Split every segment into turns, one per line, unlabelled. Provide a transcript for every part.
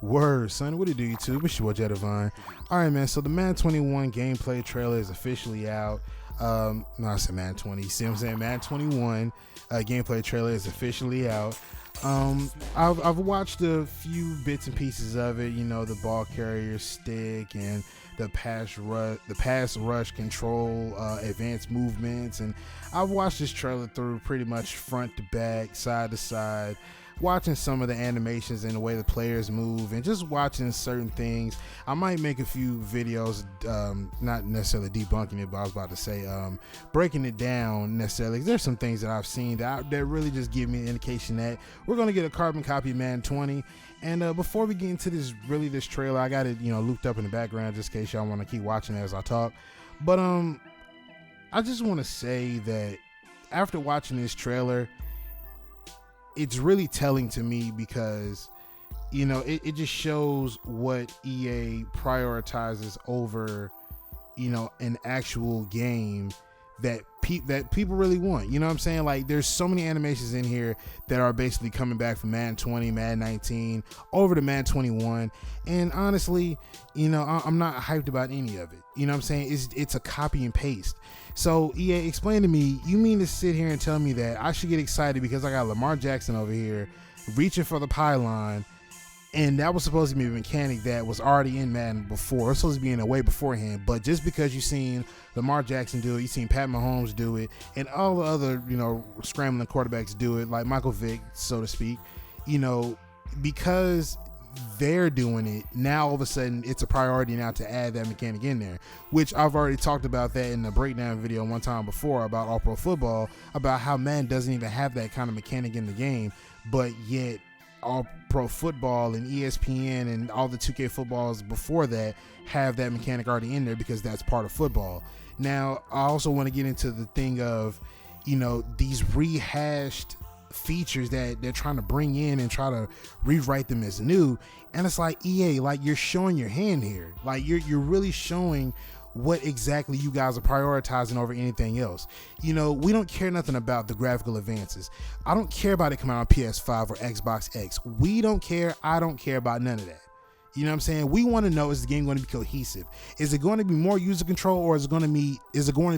Word, son. What it do, YouTube? It's your boy Jedivine. All right, man. So the Madden 21 gameplay trailer is officially out. No, I said Madden 20. You see what I'm saying? Madden 21 gameplay trailer is officially out. I've watched a few bits and pieces of it. You know, the ball carrier stick and the pass rush control, advanced movements, and I've watched this trailer through pretty much front to back, side to side, watching some of the animations and the way the players move, and just watching certain things. I might make a few videos, not necessarily debunking it, but I was about to say breaking it down necessarily. There's some things that I've seen that really just give me an indication that we're going to get a carbon copy of Madden 20. And before we get into this trailer, I got it looped up in the background just in case y'all want to keep watching as I talk. But I just want to say that after watching this trailer, it's really telling to me because, it just shows what EA prioritizes over, an actual game that people really want. You know what I'm saying? Like, there's so many animations in here that are basically coming back from Madden 20, Madden 19, over to Madden 21. And honestly, I'm not hyped about any of it. You know what I'm saying? It's a copy and paste. So EA, explain to me, you mean to sit here and tell me that I should get excited because I got Lamar Jackson over here reaching for the pylon, and that was supposed to be a mechanic that was already in Madden before. It was supposed to be in a way beforehand, but just because you've seen Lamar Jackson do it, you've seen Pat Mahomes do it, and all the other, scrambling quarterbacks do it, like Michael Vick, so to speak, because they're doing it, now all of a sudden it's a priority now to add that mechanic in there, which I've already talked about that in the breakdown video one time before about All Pro Football, about how Madden doesn't even have that kind of mechanic in the game, but yet All Pro Football and ESPN and all the 2K footballs before that have that mechanic already in there because that's part of football. Now, I also want to get into the thing of, these rehashed features that they're trying to bring in and try to rewrite them as new. And it's like, EA, like, you're showing your hand here. Like, you're really showing what exactly you guys are prioritizing over anything else. We don't care nothing about the graphical advances. I don't care about it coming out on PS5 or Xbox X. We don't care. I don't care about none of that. You know what I'm saying? We want to know, is the game going to be cohesive? Is it going to be more user control, or is it going to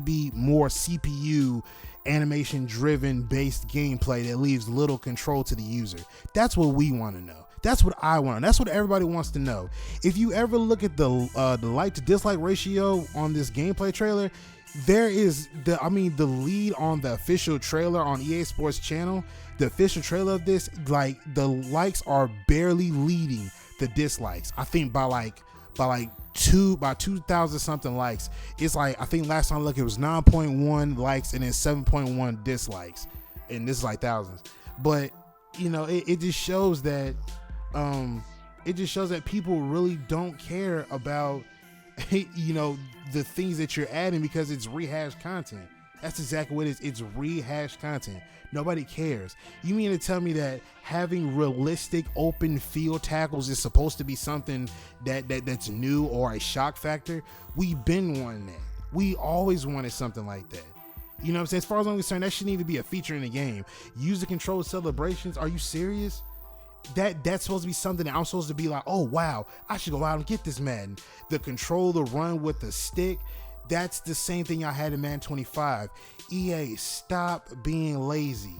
be more CPU animation driven based gameplay that leaves little control to the user? That's what we want to know. That's what I want. That's what everybody wants to know. If you ever look at the like to dislike ratio on this gameplay trailer, there is the lead on the official trailer on EA Sports channel, the official trailer of this, like, the likes are barely leading the dislikes. I think by 2,000 something likes. It's like, I think last time I looked, it was 9.1 likes and then 7.1 dislikes, and this is like thousands. But it just shows that people really don't care about the things that you're adding because it's rehashed content. That's exactly what it is. It's rehashed content. Nobody cares. You mean to tell me that having realistic open field tackles is supposed to be something that's new or a shock factor? We've been wanting that. We always wanted something like that. You know what I'm saying? As far as I'm concerned, that shouldn't even be a feature in the game. User control celebrations. Are you serious? That's supposed to be something that I'm supposed to be like, oh wow, I should go out and get this Madden. The control, the run with the stick, that's the same thing I had in Madden 25. EA, stop being lazy.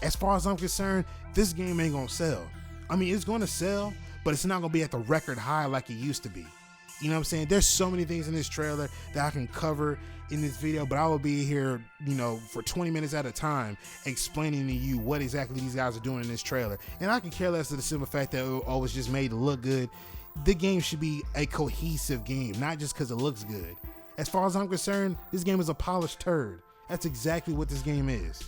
As far as I'm concerned, this game ain't gonna sell. I mean, it's gonna sell, but it's not gonna be at the record high like it used to be. You know what I'm saying? There's so many things in this trailer that I can cover in this video, but I will be here, for 20 minutes at a time explaining to you what exactly these guys are doing in this trailer. And I can care less of the simple fact that it was just made to look good. The game should be a cohesive game, not just because it looks good. As far as I'm concerned, this game is a polished turd. That's exactly what this game is.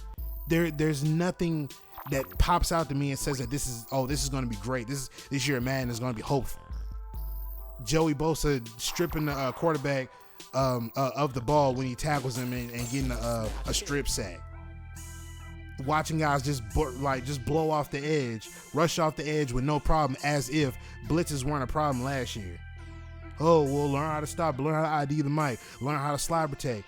There's nothing that pops out to me and says that this is going to be great. This year Madden is going to be hopeful. Joey Bosa stripping the quarterback of the ball when he tackles him and getting a strip sack. Watching guys just blow off the edge, rush off the edge with no problem, as if blitzes weren't a problem last year. Oh, well, learn how to stop, learn how to ID the mic, learn how to slide protect.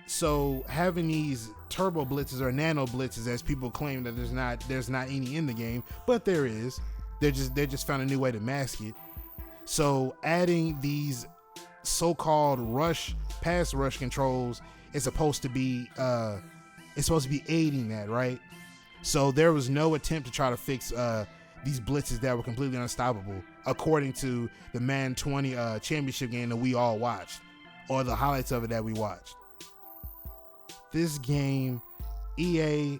So having these turbo blitzes or nano blitzes, as people claim that there's not any in the game, but there is. They just found a new way to mask it. So adding these so-called pass rush controls is supposed to be aiding that, right? So there was no attempt to try to fix these blitzes that were completely unstoppable, according to the Madden 20 championship game that we all watched, or the highlights of it that we watched. This game, EA,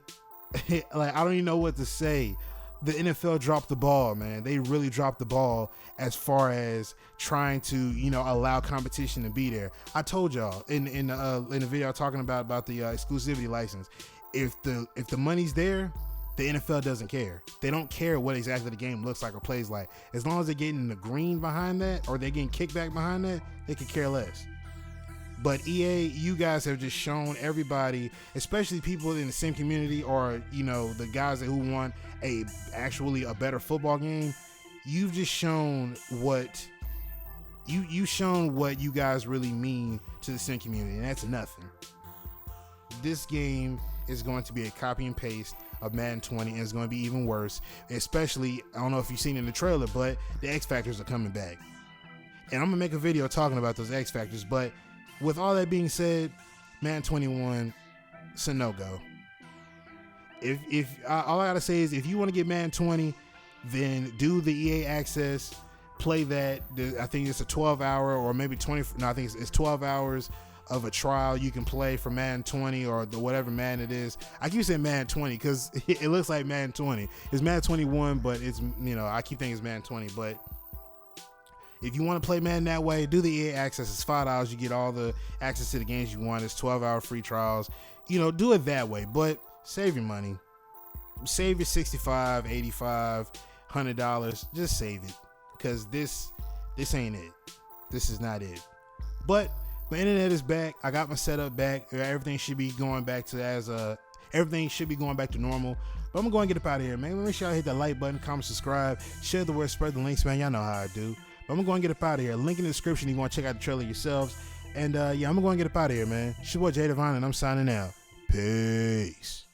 like, I don't even know what to say. The NFL dropped the ball, man. They really dropped the ball as far as trying to, allow competition to be there. I told y'all in the video talking about the exclusivity license. If the money's there, the NFL doesn't care. They don't care what exactly the game looks like or plays like. As long as they're getting the green behind that, or they're getting kickback behind that, they could care less. But EA, you guys have just shown everybody, especially people in the sim community, or the guys who want actually a better football game. You've just shown what you guys really mean to the sim community, and that's nothing. This game is going to be a copy and paste of Madden 20, and it's going to be even worse. Especially, I don't know if you've seen it in the trailer, but the X Factors are coming back, and I'm gonna make a video talking about those X Factors. But with all that being said, Madden 21, it's a no-go. If all I gotta say is, if you want to get Madden 20, then do the EA Access, play that. I think it's a 12-hour or maybe 20. No, I think it's 12 hours of a trial you can play for Madden 20 or whatever Madden it is. I keep saying Madden 20 because it looks like Madden 20. It's Madden 21, but it's I keep thinking it's Madden 20, but. If you want to play Madden that way, do the EA Access. It's $5. You get all the access to the games you want. It's 12-hour free trials. Do it that way, but save your money. Save your $65, $85, $100. Just save it, because this ain't it. This is not it. But my internet is back. I got my setup back. Everything should be going back to normal. But I'm gonna go and get up out of here, man. Make sure y'all hit that like button, comment, subscribe, share the word, spread the links, man. Y'all know how I do. But I'm going to get up out of here. Link in the description if you want to check out the trailer yourselves. And I'm going to get up out of here, man. It's your boy Jay Divine, and I'm signing out. Peace.